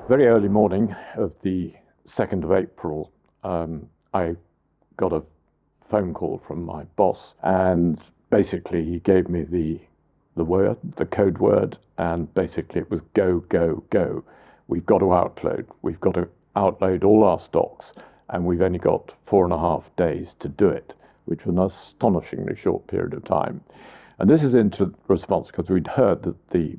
Very early morning of the 2nd of April, I got a phone call from my boss, and basically he gave me the code word, and basically it was go, go, go. We've got to outload all our stocks, and we've only got 4.5 days to do it, which was an astonishingly short period of time. And this is in response because we'd heard that the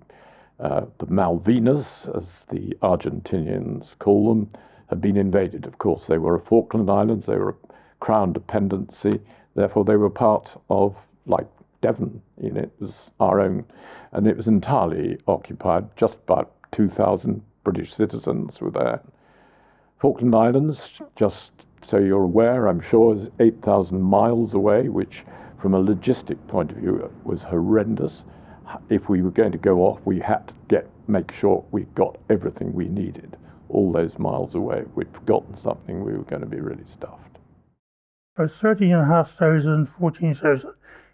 Malvinas, as the Argentinians call them, had been invaded. Of course, they were a Falkland Islands, they were a crown dependency, therefore they were part of, like Devon, it was our own, and it was entirely occupied. Just about 2,000 British citizens were there. Falkland Islands, just so you're aware, I'm sure, is 8,000 miles away, which from a logistic point of view was horrendous. If we were going to go off, we had to make sure we got everything we needed all those miles away. If we'd forgotten something, we were going to be really stuffed. There were 13,500, 14,000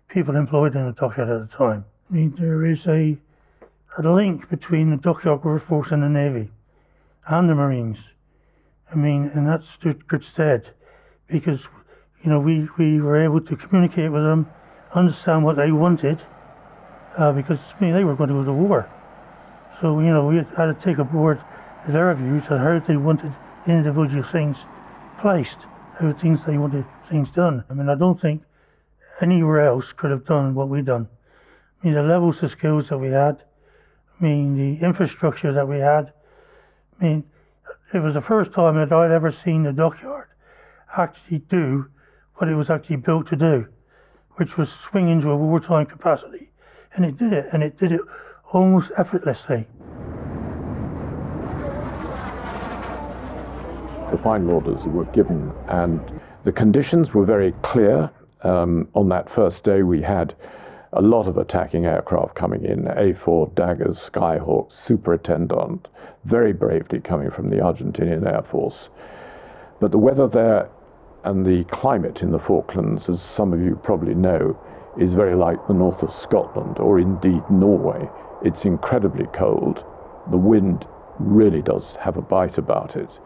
people employed in the dockyard at the time. I mean, there is a link between the dockyard workforce and the Navy and the Marines. I mean, and that stood good stead because, we were able to communicate with them, understand what they wanted, because they were going to go to war. So, we had to take aboard their views on how they wanted individual things placed, how they wanted things done. I mean, I don't think anywhere else could have done what we've done. I mean, the levels of skills that we had, the infrastructure that we had. It was the first time that I'd ever seen the dockyard actually do what it was actually built to do, which was swing into a wartime capacity. And it did it almost effortlessly. The final orders were given, and the conditions were very clear. On that first day, we had a lot of attacking aircraft coming in, A4 Daggers, Skyhawks, Superintendent, very bravely coming from the Argentinian Air Force. But the weather there and the climate in the Falklands, as some of you probably know, is very like the north of Scotland, or indeed Norway. It's incredibly cold. The wind really does have a bite about it.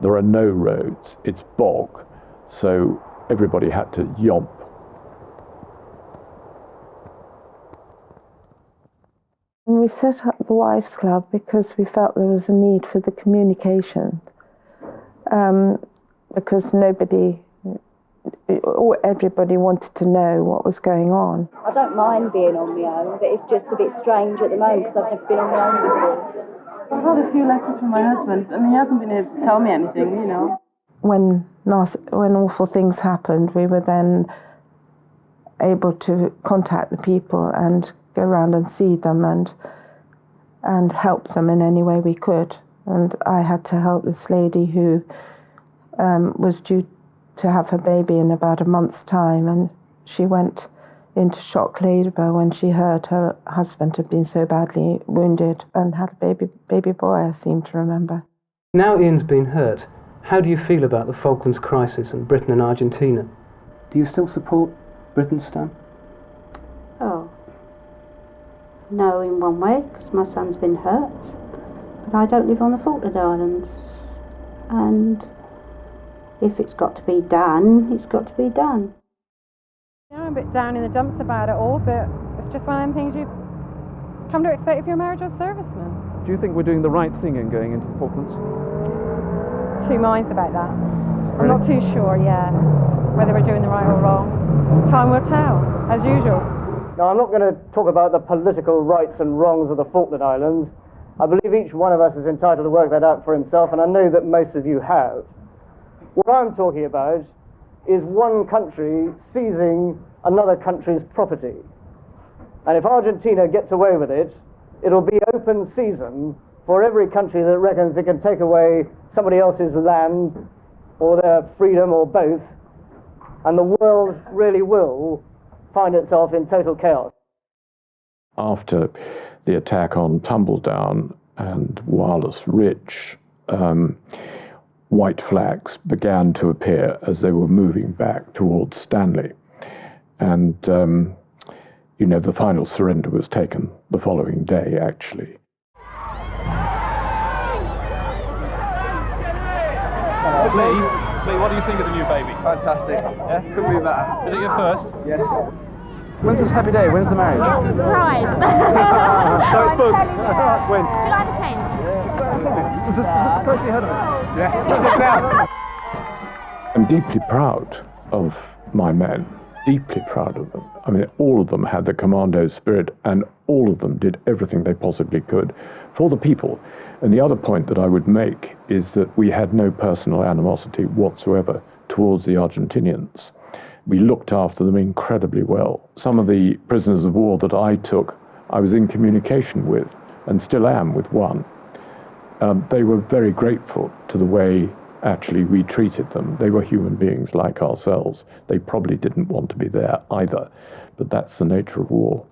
There are no roads. It's bog, so everybody had to yomp. We set up the Wives Club because we felt there was a need for the communication, because everybody wanted to know what was going on. I don't mind being on my own, but it's just a bit strange at the moment because I've never been on my own before. I've had a few letters from my husband and he hasn't been able to tell me anything, When awful things happened, we were then able to contact the people and go around and see them and help them in any way we could. And I had to help this lady who was due to have her baby in about a month's time, and she went into shock labour when she heard her husband had been so badly wounded and had a baby boy, I seem to remember. Now Ian's been hurt, how do you feel about the Falklands crisis and Britain and Argentina? Do you still support Britain, Stan? Oh, no, in one way, because my son's been hurt, but I don't live on the Falkland Islands, and if it's got to be done, it's got to be done. I'm a bit down in the dumps about it all, but it's just one of them things you come to expect if you're a married or serviceman. Do you think we're doing the right thing in going into the Falklands? Two minds about that. I'm not too sure, whether we're doing the right or wrong. Time will tell, as usual. Now, I'm not going to talk about the political rights and wrongs of the Falkland Islands. I believe each one of us is entitled to work that out for himself, and I know that most of you have. What I'm talking about is one country seizing another country's property. And if Argentina gets away with it, it'll be open season for every country that reckons it can take away somebody else's land or their freedom or both, and the world really will find itself in total chaos. After the attack on Tumbledown and Wireless Ridge, white flags began to appear as they were moving back towards Stanley. And, the final surrender was taken the following day, actually. Lee, what do you think of the new baby? Fantastic. Yeah? Couldn't be better. Is it your first? Yes. When's this happy day? When's the marriage? Surprise! So it's booked. When? July the 10th. Is this the first you heard of it? Yeah. I'm deeply proud of my men, deeply proud of them. I mean, all of them had the commando spirit, and all of them did everything they possibly could for the people. And the other point that I would make is that we had no personal animosity whatsoever towards the Argentinians. We looked after them incredibly well. Some of the prisoners of war that I took, I was in communication with, and still am with one. They were very grateful to the way actually we treated them. They were human beings like ourselves. They probably didn't want to be there either, but that's the nature of war.